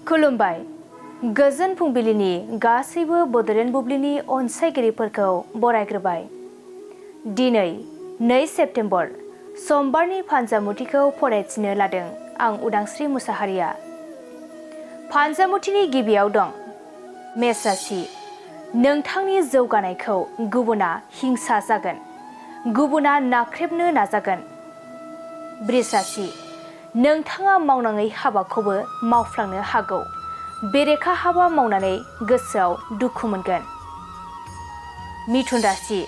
खुलुमबाय गोजोन फुंबिलिनि गासैबो बड'लेण्ड बुब्लिनि अनसायगिरिफोरखौ बरायग्रोबाय। दिनै 2 सेप्तेम्बर समबारनि फान्जामुथिखौ फरायथिनो लादों आं उदांस्रि मुसाहारिया। फान्जामुथिनि गिबियाव दं मेष राशि। नोंथांनि जौगानायखौ गुबुना हिंसा जागोन, गुबुना नाख्रेबनो नाजागोन। बृष राशि। नोंथाङा मावनाङै हाबाखौबो मावफ्लांनो हागौ, बेरेखा हाबा मावनानै गोसोआव दुखु मोनगोन। मिथुन राशि।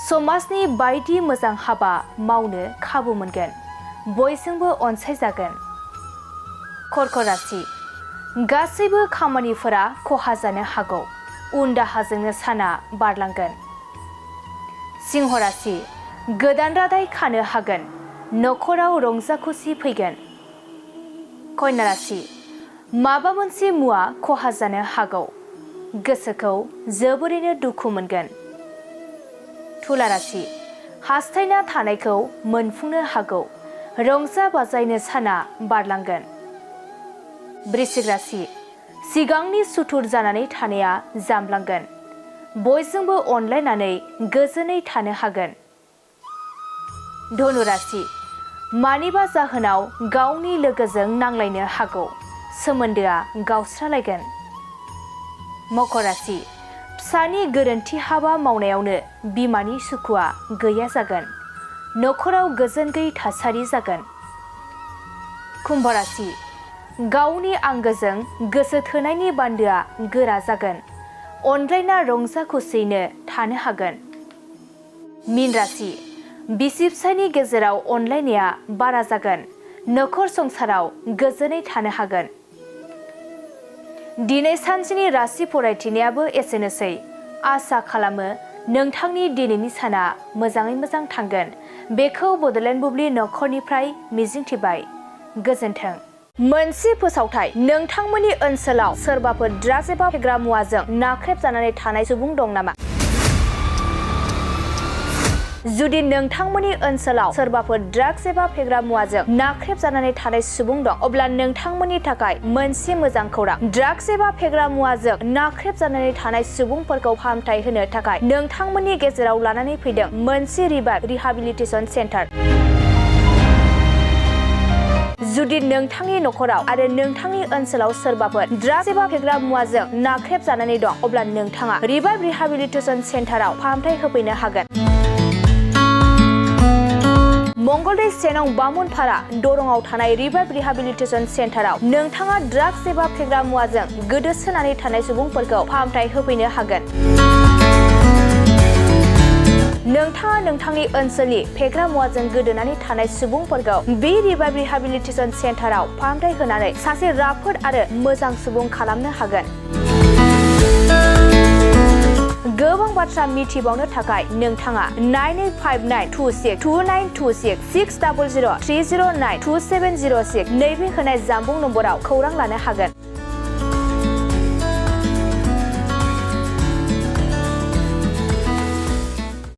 समाजनि बायदि मोजां हाबा मावनो खाबु मोनगोन, बयजोंबो अनसायजागोन। कर्क राशि। गासैबो खामानिफोरा खहा जानो हागौ, उन दाहाजोंनो साना बारलांगोन। सिंह राशि। गोदान रादाय खानो हागोन, न'खराव रंजा खुसि फैगोन। कन्या राशि। माबा मोनसे मुवा खहा जानो हागौ, गोसोखौ जोबोरैनो दुखु मोनगोन। तुला राशि। हास्थायना थानायखौ मोनफुंनो हागौ, रंजा बाजायनो साना बारलांगोन। वृश्चिक राशि। सिगांनि सुथुर जानानै थानाया जामलांगोन, बयजोंबो अनलायनानै गोजोनै थानो हागोन। धनु राशि। मानिबा जाहोनाव गावनि लोगोजों नांलायनो हागौ, सोमोन्दोआ गावस्रालायगोन। मकर राशि। फिसानि गोरोन्थि हाबा मावनायावनो बिमानि सुखुआ गैया जागोन, न'खराव गोजोन गैयै थासारि जागोन। कुम्भ राशि। गावनि आंगोजों गोसो थोनायनि बान्दोआ गोरा जागोन, अनलायना रंजा खुसियैनो थानो हागोन। मीन राशि। बिसि फिसायनि गेजेराव अनलायनाया बारा जागोन, न'खर संसाराव गोजोनै थानो हागोन। दिनै सानसेनि राशि फरायथिनायाबो एसेनोसै। आसा खालामो नोंथांनि दिनैनि साना मोजाङै मोजां थांगोन, बेखौ बड'लेण्ड बुब्लि न'खरनिफ्राय मिजिंथिबाय। गोजोन्थों। मोनसे फोसावथाय। नोंथांमोननि ओनसोलाव सोरबाफोर ड्राग्स एबा फेग्रा मुवाजों नाख्रेबजानानै थानाय सुबुं दं नामा? जुदि नोंथांमोननि ओनसोलाव सोरबाफोर ड्राग्स एबा फेग्रा मुवाजों नाख्रेबजानानै थानाय सुबुं दं, अब्ला नोंथांमोननि थाखाय मोनसे मोजां खौरां। ड्राग्स एबा फेग्रा मुवाजों नाख्रेबजानानै थानाय सुबुंफोरखौ फाहामथाय होनो थाखाय नोंथांमोननि गेजेराव लानानै फैदों मोनसे रिभाइभ रिहाबिलिटेसन सेन्टार। जुदि नोंथांनि न'खराव आरो नोंथांनि ओनसोलाव सोरबाफोर ड्राग्स एबा फेग्रा मुवाजों नाख्रेबजानानै दं, अब्ला नोंथाङा रिभाइभ रिहाबिलिटेसन सेन्टाराव फाहामथाय होफैनो हागोन। मंगलदै 1 नं बामोनपारा दरंआव थानाय रिभाइभ रिहाबिलिटेसन सेन्टाराव नोंथाङा ड्राग्स एबा फेग्रा मुवाजों गोदोसोनानै थानाय सुबुंफोरखौ फाहामथाय होफैनो हागोन। नोंथाङा नोंथांनि ओनसोलनि फेग्रा मुवाजों गोदोनानै थानाय सुबुंफोरखौ बे रिभाइभ रिहाबिलिटेसन सेन्टाराव फाहामथाय होनानै सासे राफोद आरो मोजां सुबुं खालामनो हागोन। गोबां बाथ्रा मिथिबावनो थाखाय नोंथाङा 9859262926 60030927006 नैबे होनाय जानबुं नम्बराव खौरां लानो हागोन।